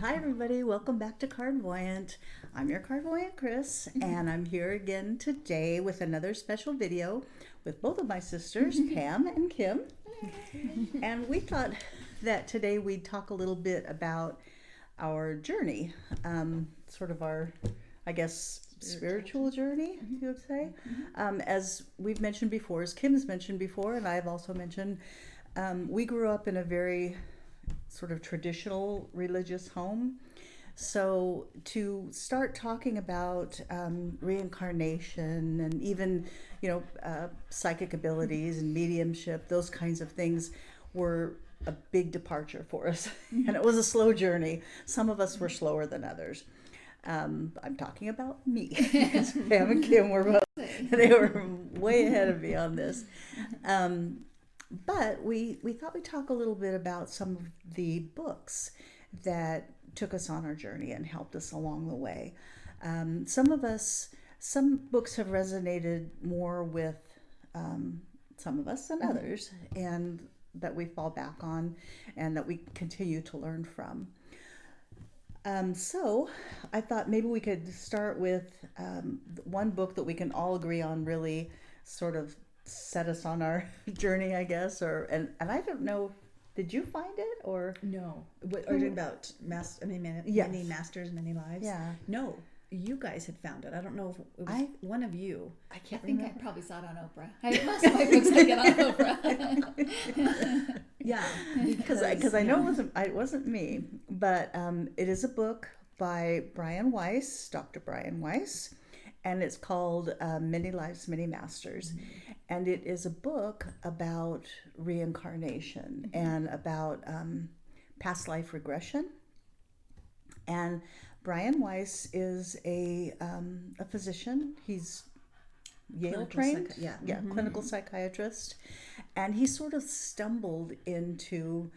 Hi everybody, welcome back to Cardvoyant. I'm your Cardvoyant Kris, and I'm here again today with another special video with both of my sisters, Pam and Kim. And we thought that today we'd talk a little bit about our journey, sort of our, I guess, spiritual journey, you would say. As we've mentioned before, as Kim's mentioned before, and I've also mentioned, we grew up in a very sort of traditional religious home. So to start talking about reincarnation and even, psychic abilities and mediumship, those kinds of things were a big departure for us. And it was a slow journey. Some of us were slower than others. I'm talking about me. Pam and Kim they were way ahead of me on this. But we thought we'd talk a little bit about some of the books that took us on our journey and helped us along the way. Some books have resonated more with some of us than others, and that we fall back on and that we continue to learn from. So I thought maybe we could start with one book that we can all agree on really sort of set us on our journey, I guess, and I don't know, did you find it or no? What are you talking about? Many masters, many lives. Yeah. No, you guys had found it. I don't know if it was one of you. I think I probably saw it on Oprah. Most of my books I get on Oprah. Yeah, because I know it wasn't me, but it is a book by Brian Weiss, Dr. Brian Weiss. And it's called Many Lives, Many Masters. And it is a book about reincarnation and about past life regression. And Brian Weiss is a physician. He's Yale trained, clinical psychiatrist. And he sort of stumbled into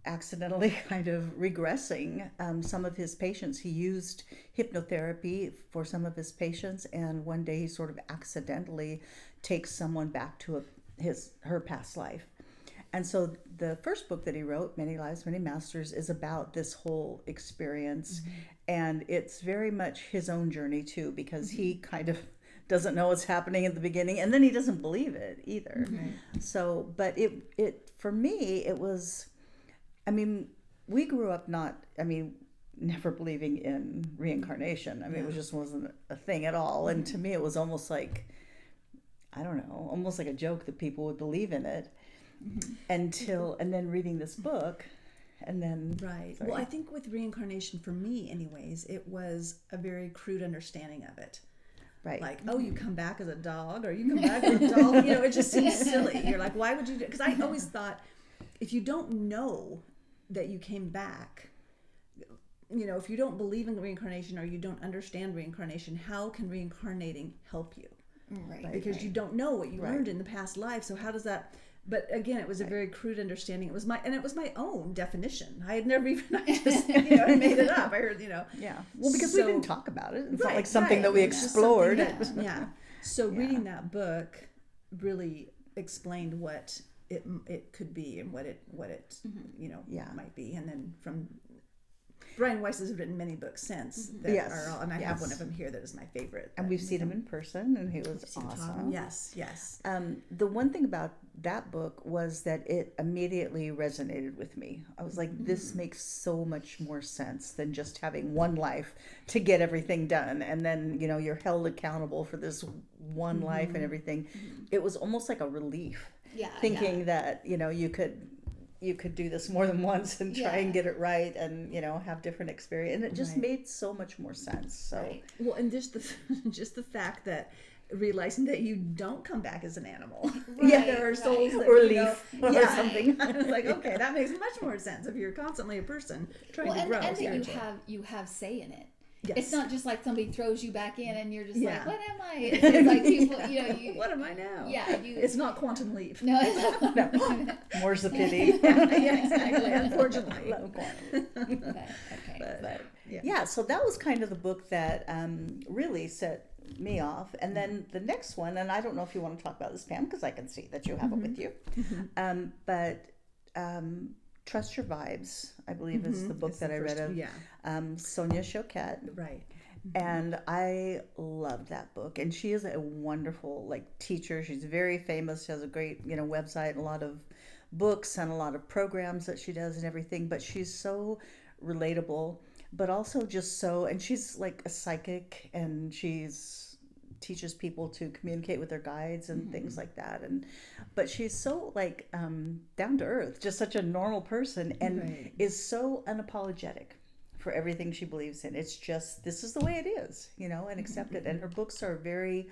accidentally kind of regressing some of his patients. He used hypnotherapy for some of his patients, and one day he sort of accidentally takes someone back to her past life. And so the first book that he wrote, Many Lives, Many Masters, is about this whole experience. And it's very much his own journey too, because he kind of doesn't know what's happening at the beginning, and then he doesn't believe it either. So, but it for me, it was, we grew up never believing in reincarnation. It just wasn't a thing at all. And to me, it was almost like, I don't know, almost like a joke that people would believe in it and then reading this book. And then, right. Sorry. Well, I think with reincarnation, for me anyways, it was a very crude understanding of it. Right. Like, oh, you come back as a dog, or you come back as a doll. It just seems silly. You're like, why would you do it? Because I always thought, if you don't know that you came back, if you don't believe in reincarnation or you don't understand reincarnation, how can reincarnating help you? Right. Because you don't know what you learned in the past life. So how does that? But again, it was a very crude understanding. It was my own definition. I had never even, I made it up. I heard, Yeah. Well, because we didn't talk about it. It's not like something that we explored. So reading that book really explained what it could be and what it might be. And then from Brian Weiss has written many books since that are all, and I have one of them here that is my favorite. And we've seen him in person, and he was awesome. Yes. The one thing about that book was that it immediately resonated with me. I was like, this makes so much more sense than just having one life to get everything done, and then you're held accountable for this one life and everything. It was almost like a relief. Thinking that you could do this more than once and try and get it right, and have different experience, and it just made so much more sense. So well, and just the fact that realizing that you don't come back as an animal, there are souls that, or leaf or something. I was like, okay, that makes much more sense if you're constantly a person trying to grow. And that you have say in it. Yes. It's not just like somebody throws you back in and you're just like, what am I? It's like people, what am I now? Yeah. It's not quantum leap. No, it's not. More's the pity. Exactly. Unfortunately. But so that was kind of the book that really set me off. And then the next one, and I don't know if you want to talk about this, Pam, because I can see that you have it with you. But Trust Your Vibes, I believe is the book It's that the I read first- of. yeah. Sonia Choquette. Right. And I loved that book. And she is a wonderful like teacher. She's very famous. She has a great, website and a lot of books and a lot of programs that she does and everything. But she's so relatable, but also just so, and she's like a psychic, and she's teaches people to communicate with their guides and things like that. And but she's so like down to earth, just such a normal person, and Right. is so unapologetic for everything she believes in. It's just, this is the way it is, and accept it. And her books are very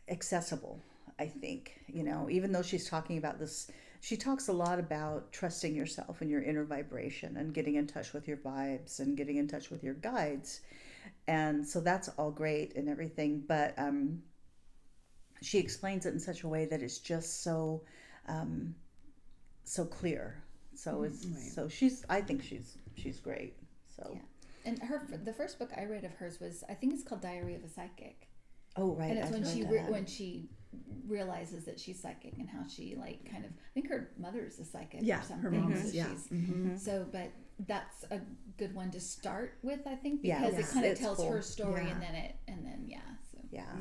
accessible, I think, even though she's talking about this, she talks a lot about trusting yourself and your inner vibration and getting in touch with your vibes and getting in touch with your guides. And so that's all great and everything, but she explains it in such a way that it's just so so clear. So it's I think she's great. So Yeah. And the first book I read of hers was, I think it's called Diary of a Psychic. Oh, right. And it's I've read that. when she realizes that she's psychic and how she like kind of, I think her mother is a psychic Yeah, or something. her mom so is, yeah. she's so, but that's a good one to start with, I think, Yeah, because yes, it kind of it's tells cool. her story Yeah. and then so Yeah. Yeah.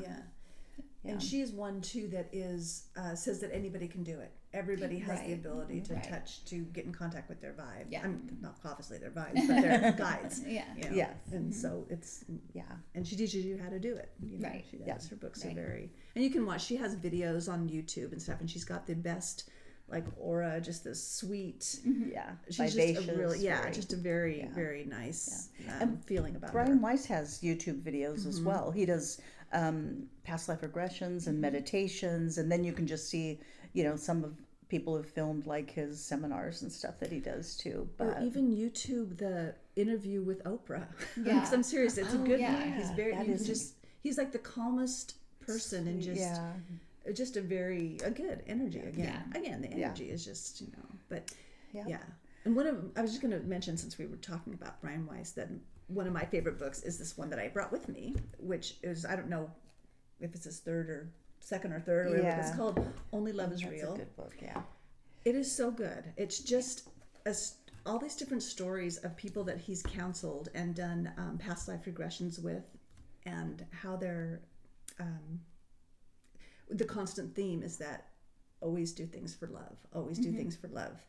Yeah. And she is one too that is says that anybody can do it. Everybody has the Right. ability to Right. touch, to get in contact with their vibe. Yeah. I mean, not obviously their vibes, but their guides. yeah. Yes. And so it's, Yeah. and she teaches you how to do it. Right. She does. Yeah. Her books Right. are very, and you can watch. She has videos on YouTube and stuff, and she's got the best like aura, just this sweet. Yeah. She's Vivacious, just a really, very- just a very, yeah. very nice And feeling about Brian her. Weiss has YouTube videos as well. He does past life regressions and meditations, and then you can just see, some of people have filmed like his seminars and stuff that he does too. Or But even YouTube the interview with Oprah. Yeah. 'Cause I'm serious, it's a Oh, good yeah. one. He's very, That you is- can just, he's like the calmest person and just, yeah, just a good energy again. Yeah. Again, the Yeah. energy is just, but yeah, yeah. And I was just going to mention, since we were talking about Brian Weiss, that one of my favorite books is this one that I brought with me, which is, I don't know if it's his second or third, or whatever. Yeah. It's called Only Love Is That's Real. a good book. Yeah, It is so good. It's just all these different stories of people that he's counseled and done past life regressions with, and how they're. The constant theme is that always do things for love. Always do things for love.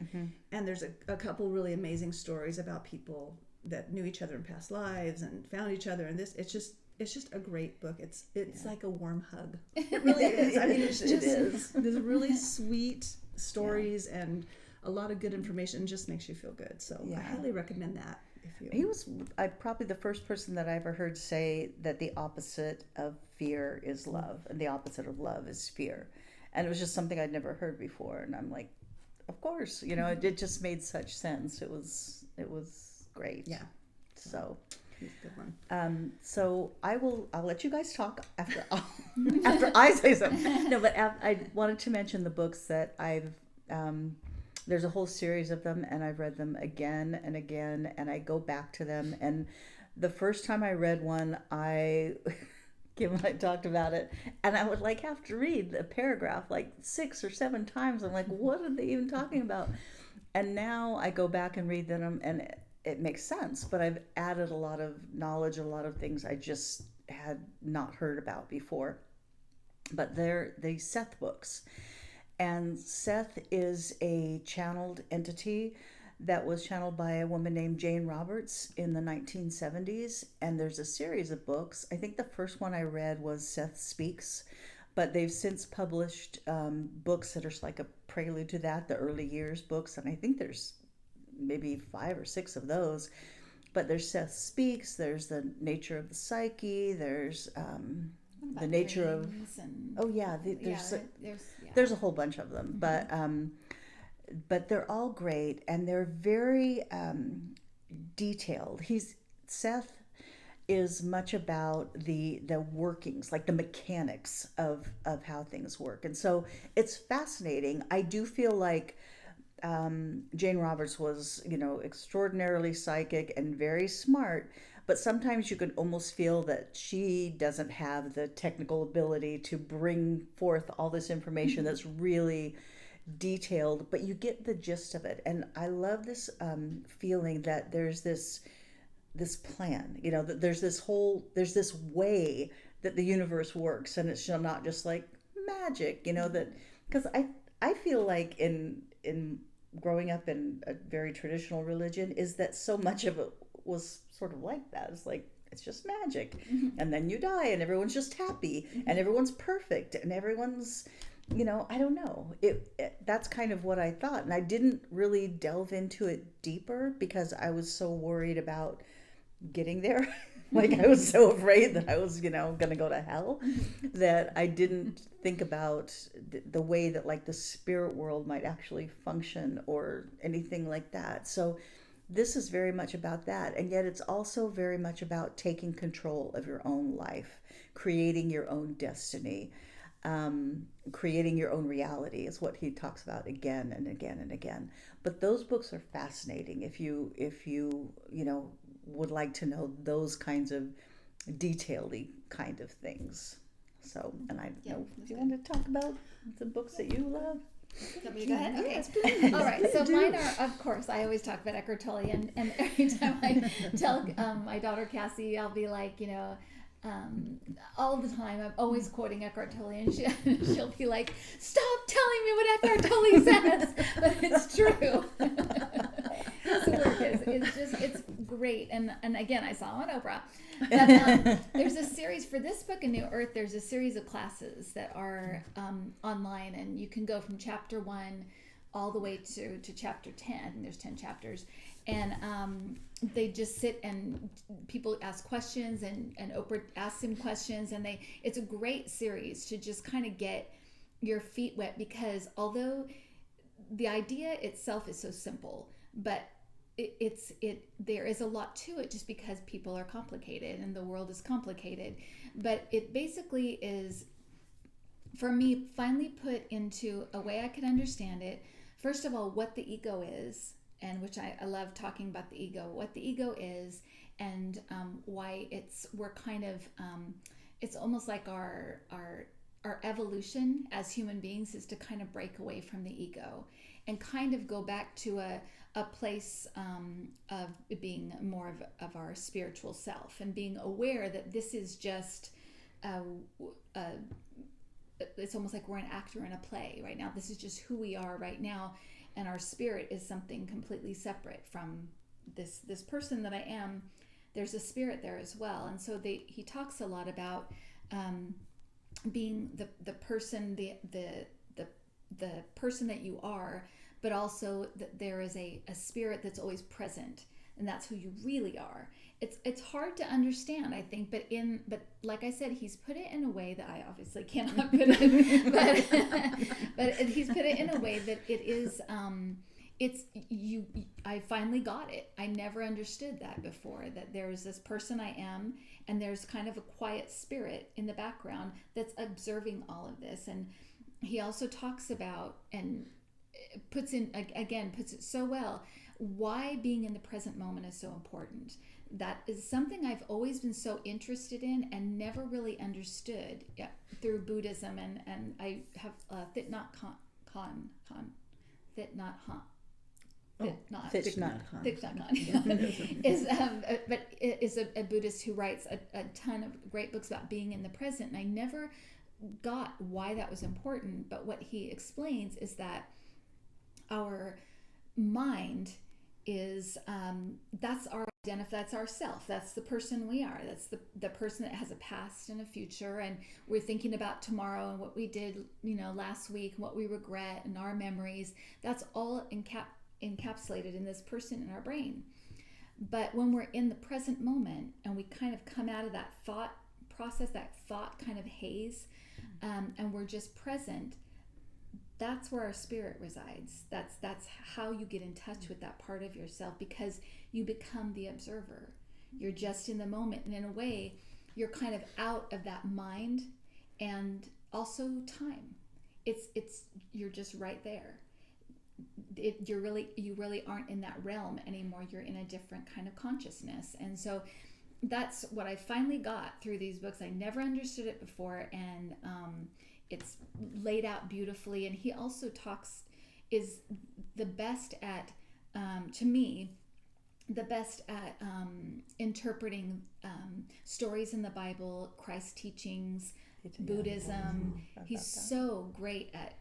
And there's a couple really amazing stories about people that knew each other in past lives and found each other. And this, it's just a great book. It's like a warm hug. It really is. I mean, it's It just is. there's really sweet stories and a lot of good information. Just makes you feel good. So I Yeah. highly recommend that. If you he was probably the first person that I ever heard say that the opposite of fear is love, and the opposite of love is fear. And it was just something I'd never heard before, and I'm like, of course, it just made such sense. It was great. Yeah. So, he's a good one. so I'll let you guys talk after after I say something. No, but I wanted to mention the books that I've. There's a whole series of them, and I've read them again and again, and I go back to them. And the first time I read one, Kim and I talked about it, and I would have to read a paragraph 6 or 7 times. I'm like, what are they even talking about? And now I go back and read them, and it makes sense. But I've added a lot of knowledge, a lot of things I just had not heard about before. But they're the Seth books. And Seth is a channeled entity that was channeled by a woman named Jane Roberts in the 1970s. And there's a series of books. I think the first one I read was Seth Speaks, but they've since published books that are like a prelude to that, the early years books. And I think there's maybe 5 or 6 of those. But there's Seth Speaks, there's the nature of the psyche, there's the nature of... there's a whole bunch of them, but they're all great, and they're very detailed. Seth is much about the workings, like the mechanics of how things work, and so it's fascinating. I do feel like Jane Roberts was, extraordinarily psychic and very smart, but sometimes you can almost feel that she doesn't have the technical ability to bring forth all this information that's really detailed, but you get the gist of it. And I love this feeling that there's this plan, that there's this way that the universe works, and it's not just like magic, that, because I feel like in growing up in a very traditional religion is that so much of it was sort of like that. It's like, it's just magic. And then you die and everyone's just happy and everyone's perfect and everyone's, I don't know. That's kind of what I thought. And I didn't really delve into it deeper because I was so worried about getting there. Like, I was so afraid that I was, going to go to hell, that I didn't think about the way that, like, the spirit world might actually function or anything like that. So this is very much about that. And yet it's also very much about taking control of your own life, creating your own destiny, creating your own reality is what he talks about again and again and again. But those books are fascinating if you would like to know those kinds of detail-y kind of things. So, and I know, do you want to talk about the books that you love? Let me go ahead. Okay. Yes, please. All right. So mine are, of course, I always talk about Eckhart Tolle, and every time I tell my daughter Cassie, I'll be like, all the time I'm always quoting Eckhart Tolle, and she'll be like, "Stop telling me what Eckhart Tolle says," but it's true. It's great, and again, I saw him on Oprah. But, there's a series for this book, A New Earth. There's a series of classes that are online, and you can go from chapter 1 all the way to chapter 10. And there's 10 chapters, and they just sit and people ask questions, and Oprah asks him questions, and it's a great series to just kind of get your feet wet, because although the idea itself is so simple, but there is a lot to it, just because people are complicated and the world is complicated. But it basically is, for me, finally put into a way I could understand it. First of all, what the ego is, and which I love talking about the ego, what the ego is, and why we're kind of, it's almost like our evolution as human beings is to kind of break away from the ego and kind of go back to a place of being more of our spiritual self, and being aware that this is just it's almost like we're an actor in a play right now. This is just who we are right now, and our spirit is something completely separate from this person that I am. There's a spirit there as well. And so he talks a lot about being the person, the person that you are, but also that there is a spirit that's always present, and that's who you really are. It's hard to understand, I think, but like I said, he's put it in a way that I obviously cannot put it, but he's put it in a way that it is I finally got it. I never understood that before, that there's this person I am, and there's kind of a quiet spirit in the background that's observing all of this. And he also talks about, and puts it so well, why being in the present moment is so important. That is something I've always been so interested in and never really understood through Buddhism, and I have Thich Nhat Hanh. Is a Buddhist who writes a ton of great books about being in the present, and I never got why that was important. But what he explains is that our mind is that's our self. That's the person we are. That's the person that has a past and a future, and we're thinking about tomorrow and what we did last week, and what we regret, and our memories. That's all encapsulated in this person in our brain. But when we're in the present moment and we kind of come out of that thought process, that thought kind of haze, and we're just present, that's where our spirit resides. That's how you get in touch with that part of yourself, because you become the observer. You're just in the moment, and in a way, you're kind of out of that mind and also time. You're just right there. You really aren't in that realm anymore. You're in a different kind of consciousness. And so that's what I finally got through these books. I never understood it before, and it's laid out beautifully. And he also talks is the best at, to me, the best at interpreting stories in the Bible, Christ teachings, Buddhism. He's so great at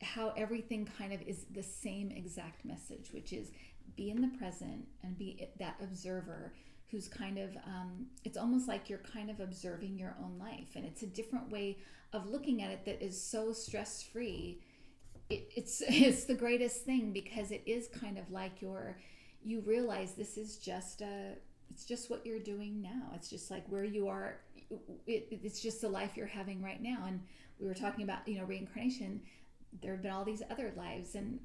how everything kind of is the same exact message, which is be in the present and be that observer who's kind of, it's almost like you're kind of observing your own life. And it's a different way of looking at it that is so stress-free. It's the greatest thing, because it is kind of like you realize this is just it's just what you're doing now. It's just like where you are. It's just the life you're having right now. And we were talking about, reincarnation. There have been all these other lives. And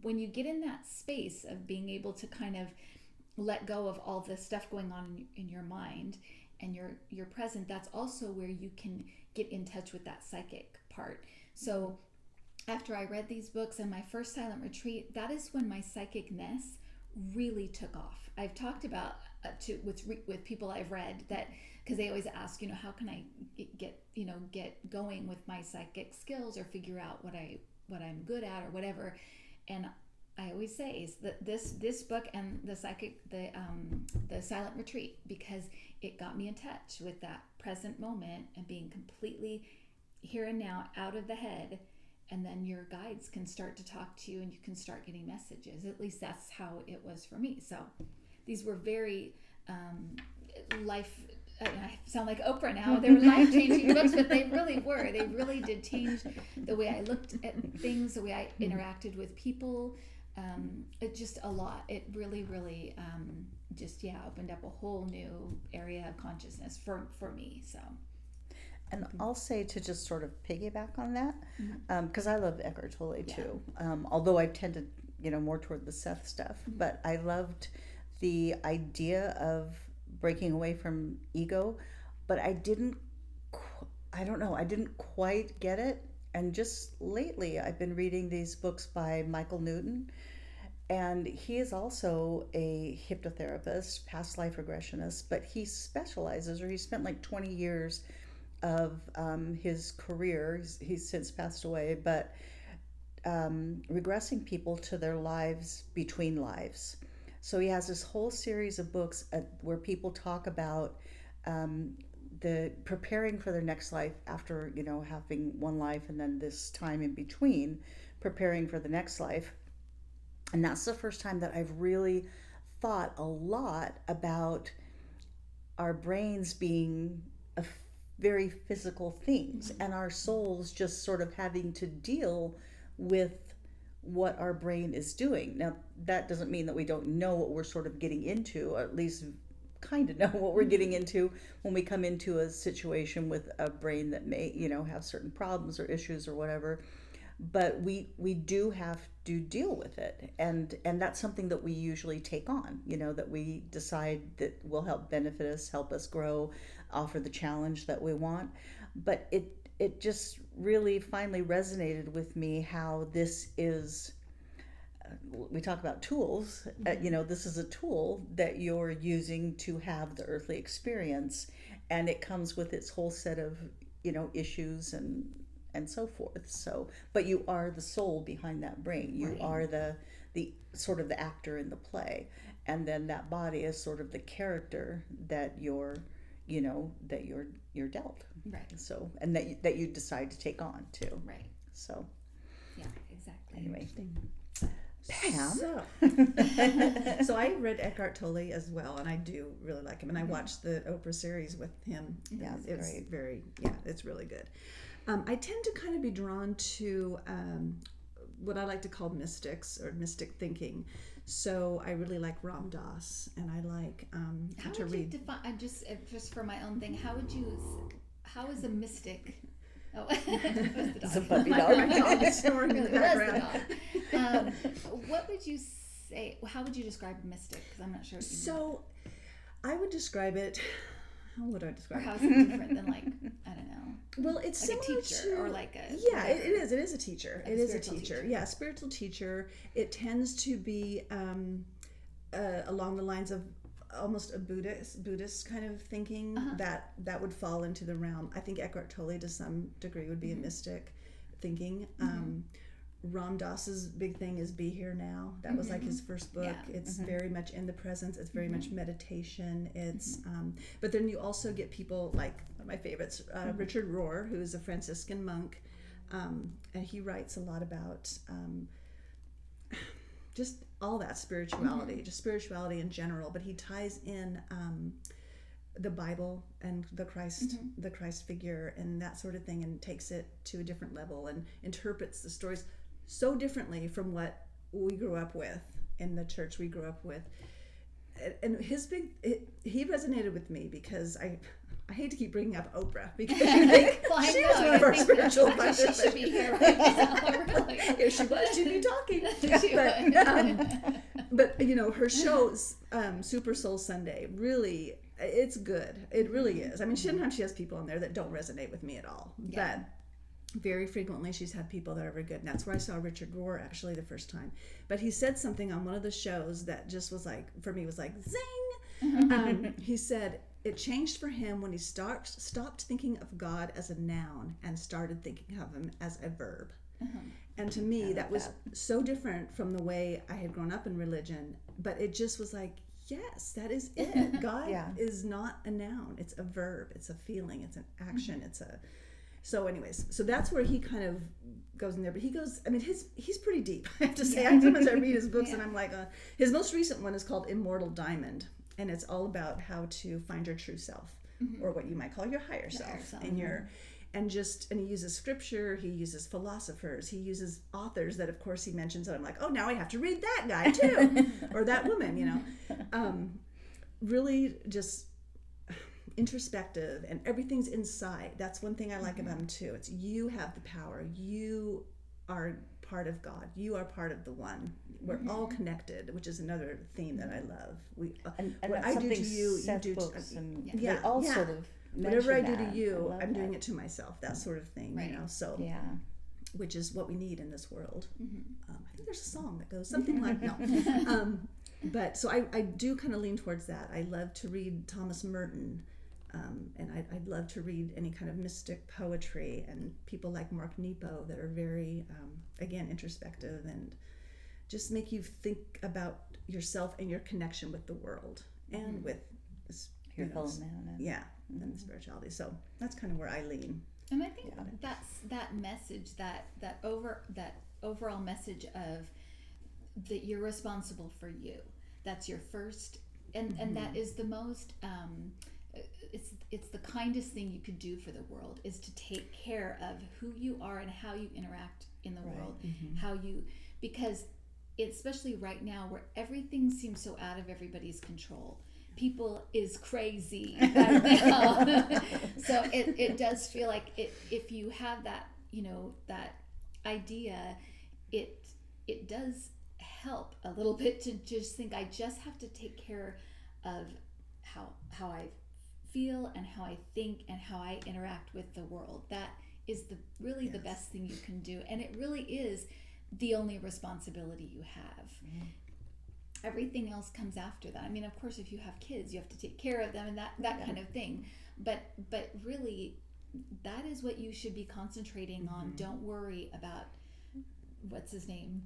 when you get in that space of being able to kind of let go of all the stuff going on in your mind and you're present, that's also where you can get in touch with that psychic part. So after I read these books and my first silent retreat, that is when my psychicness really took off. I've talked about with people I've read that, because they always ask, how can I get going with my psychic skills or figure out what I'm good at or whatever. And I always say is that this book and the silent retreat, because it got me in touch with that present moment and being completely here and now, out of the head. And then your guides can start to talk to you and you can start getting messages. At least that's how it was for me. So these were very life, I sound like Oprah now. They were life-changing books, but they really were. They really did change the way I looked at things, the way I interacted with people. It just a lot. It really, really opened up a whole new area of consciousness for me. So. And I'll say, to just sort of piggyback on that, because I love Eckhart Tolle too. Although I tended, more toward the Seth stuff, but I loved the idea of breaking away from ego, but I didn't quite get it. And just lately, I've been reading these books by Michael Newton, and he is also a hypnotherapist, past life regressionist, but he specializes, or he spent like 20 years of his career, he's since passed away, but regressing people to their lives between lives. So he has this whole series of books where people talk about the preparing for their next life after, having one life, and then this time in between preparing for the next life. And that's the first time that I've really thought a lot about our brains being very physical things, and our souls just sort of having to deal with what our brain is doing. Now, that doesn't mean that we don't know what we're sort of getting into, or at least kind of know what we're getting into when we come into a situation with a brain that may, have certain problems or issues or whatever. But we do have to deal with it, and that's something that we usually take on, that we decide that will help benefit us, help us grow, offer the challenge that we want. But it just really finally resonated with me how this is, we talk about tools, this is a tool that you're using to have the earthly experience, and it comes with its whole set of, issues and so forth. So, but you are the soul behind that brain. You are the sort of the actor in the play, and then that body is sort of the character that you're dealt. Right. So, and that you decide to take on too. Right. So. Yeah. Exactly. Anyway. Pam. So I read Eckhart Tolle as well, and I do really like him. And I watched the Oprah series with him. Yeah, it's great. It's really good. I tend to kind of be drawn to what I like to call mystics or mystic thinking. So I really like Ram Dass, and I like how to would read. you define? Just for my own thing, how is a mystic? Oh, It's a puppy dog. My dog is snoring in the background. What would you say? How would you describe a mystic? Because I'm not sure. What you So I would describe it. How would I describe or how it? is it different than, like, I don't know? Well, it's like similar a teacher or like a it is. It is a teacher. Like it a is a spiritual teacher. Yeah, spiritual teacher. It tends to be along the lines of almost a Buddhist kind of thinking that would fall into the realm. I think Eckhart Tolle to some degree would be a mystic thinking. Ram Dass's big thing is Be Here Now. That was like his first book. Yeah. It's very much in the presence. It's very much meditation. It's but then you also get people like one of my favorites, Richard Rohr, who is a Franciscan monk, and he writes a lot about just all that spirituality, just spirituality in general. But he ties in the Bible and the Christ figure and that sort of thing, and takes it to a different level and interprets the stories so differently from what we grew up with in the church we grew up with. And he resonated with me because I hate to keep bringing up Oprah because you think she was one of our spiritual advisors. She should be here right now. Really. If she was, she'd be talking. But you know, her shows, Super Soul Sunday, really, it's good. It really is. I mean, sometimes she has people on there that don't resonate with me at all. Yeah. But very frequently she's had people that are very good. And that's where I saw Richard Rohr actually the first time. But he said something on one of the shows that just was like, for me, was like, zing! He said it changed for him when he stopped thinking of God as a noun and started thinking of him as a verb. And to me, that was so different from the way I had grown up in religion. But it just was like, yes, that is it. God is not a noun. It's a verb. It's a feeling. It's an action. It's a... So anyways, so that's where he kind of goes in there. But he goes, I mean, he's pretty deep, I have to say. Sometimes I read his books and I'm like, his most recent one is called Immortal Diamond. And it's all about how to find your true self, or what you might call your higher self. And and he uses scripture, he uses philosophers, he uses authors that of course he mentions, and I'm like, oh, now I have to read that guy too, or that woman, you know. Really just introspective, and everything's inside. That's one thing I like about him too. It's you have the power. You are part of God. You are part of the one. We're all connected, which is another theme that I love. And what that's I do to something you, Seth you do books to and they all sort of whatever I do that. to you, I'm that. doing it to myself. That sort of thing, you know. So which is what we need in this world. I think there's a song that goes something like but so I do kind of lean towards that. I love to read Thomas Merton. And I'd love to read any kind of mystic poetry, and people like Mark Nepo that are very, again, introspective and just make you think about yourself and your connection with the world and with your fellow man. And the spirituality. So that's kind of where I lean. And I think that's that message, that overall message of that you're responsible for you. That's your first, and that is the most. It's the kindest thing you could do for the world, is to take care of who you are and how you interact in the world, because especially right now where everything seems so out of everybody's control, people is crazy right now. So it does feel like if you have that, you know, that idea, it does help a little bit to just think, I just have to take care of how I feel and how I think and how I interact with the world. That is really the best thing you can do, and it really is the only responsibility you have. Everything else comes after that. I mean, of course, if you have kids, you have to take care of them and that kind of thing, but really that is what you should be concentrating on. Don't worry about what's his name,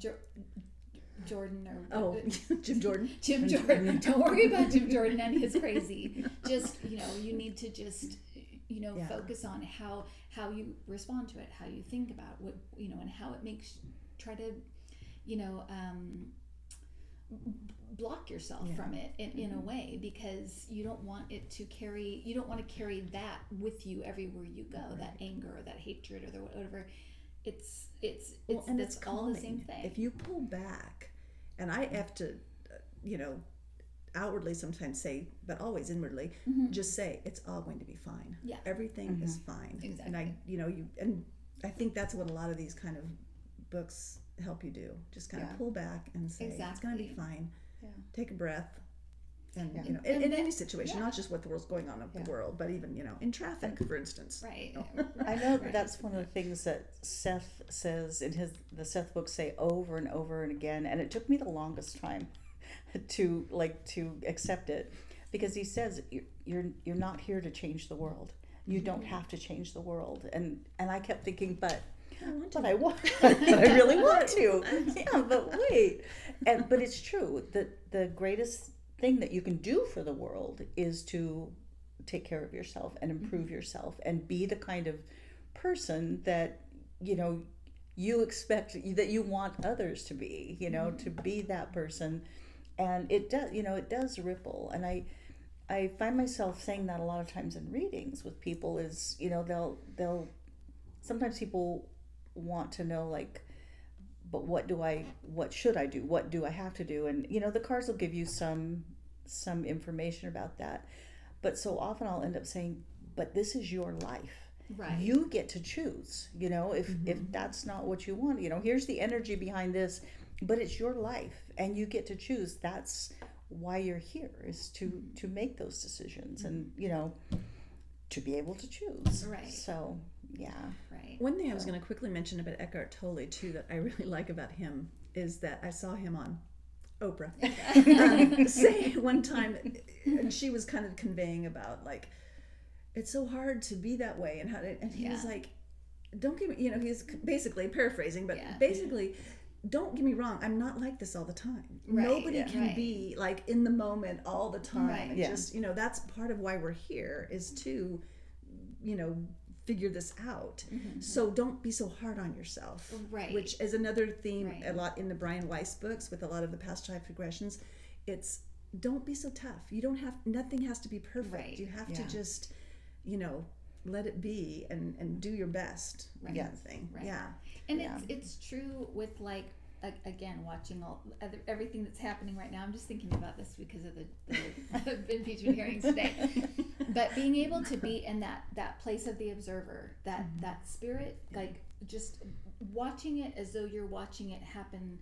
Jordan Jim Jordan. Jim Jordan. Don't worry about Jim Jordan and his crazy. Just, you know, you need to just, you know, focus on how you respond to it, how you think about what, you know, and how it makes, try to, you know, block yourself from it in a way, because you don't want it to carry, you don't want to carry that with you everywhere you go, that anger or that hatred or whatever. It's all the same thing. If you pull back, and I have to, you know, outwardly sometimes say, but always inwardly, just say it's all going to be fine. Yeah, everything is fine. Exactly. And I think that's what a lot of these kind of books help you do. Just kind of pull back and say it's going to be fine. Yeah. Take a breath. And you know, in any situation, not just what the world's going on in the world, but even, you know, in traffic, for instance. Right. I know that's one of the things that Seth says in the Seth books, say over and over and again, and it took me the longest time to accept it, because he says you're not here to change the world. You don't have to change the world, and I kept thinking, but but I want, but I really want to. Yeah, but wait. But it's true that the greatest thing that you can do for the world is to take care of yourself and improve yourself and be the kind of person that, you expect, that you want others to be, to be that person. And it does, it does ripple. And I find myself saying that a lot of times in readings with people is, they'll sometimes people want to know, like, but what should I do? What do I have to do? And, the cards will give you some information about that. But so often I'll end up saying, but this is your life. Right. You get to choose, if that's not what you want, here's the energy behind this, but it's your life and you get to choose. That's why you're here, is to make those decisions and, to be able to choose. Right. So, yeah. Right. One thing I was going to quickly mention about Eckhart Tolle too that I really like about him is that I saw him on Oprah say one time, and she was kind of conveying about, like, it's so hard to be that way, and he was like, don't get me, he's basically paraphrasing, but basically, don't get me wrong, I'm not like this all the time. Right, Nobody can be like in the moment all the time. Right. And just, that's part of why we're here, is to, figure this out. So don't be so hard on yourself. Right. Which is another theme a lot in the Brian Weiss books with a lot of the past life regressions. It's, don't be so tough. Nothing has to be perfect. Right. You have to just, let it be and do your best. Right. Kind of thing. Right. Yeah. And it's true with, like, again, watching everything that's happening right now. I'm just thinking about this because of the impeachment hearings today. But being able to be in that place of the observer, that spirit, like, just watching it as though you're watching it happen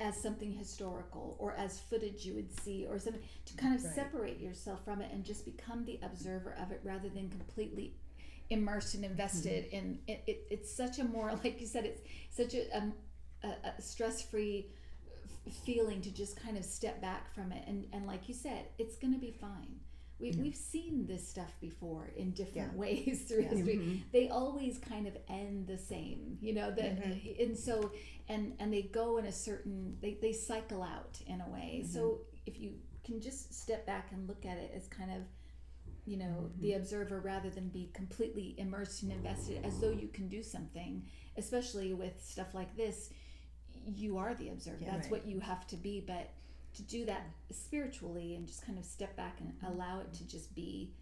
as something historical, or as footage you would see, or something, to kind of separate yourself from it and just become the observer of it rather than completely immersed and invested in it. It's such a more, like you said, it's such a stress-free feeling to just kind of step back from it, and like you said, it's going to be fine. We've seen this stuff before in different ways through history. They always kind of end the same, and so and they go in a certain, they cycle out in a way. So if you can just step back and look at it as kind of, the observer, rather than be completely immersed and invested as though you can do something, especially with stuff like this, you are the observer. That's what you have to be. But to do that spiritually and just kind of step back and allow it to just be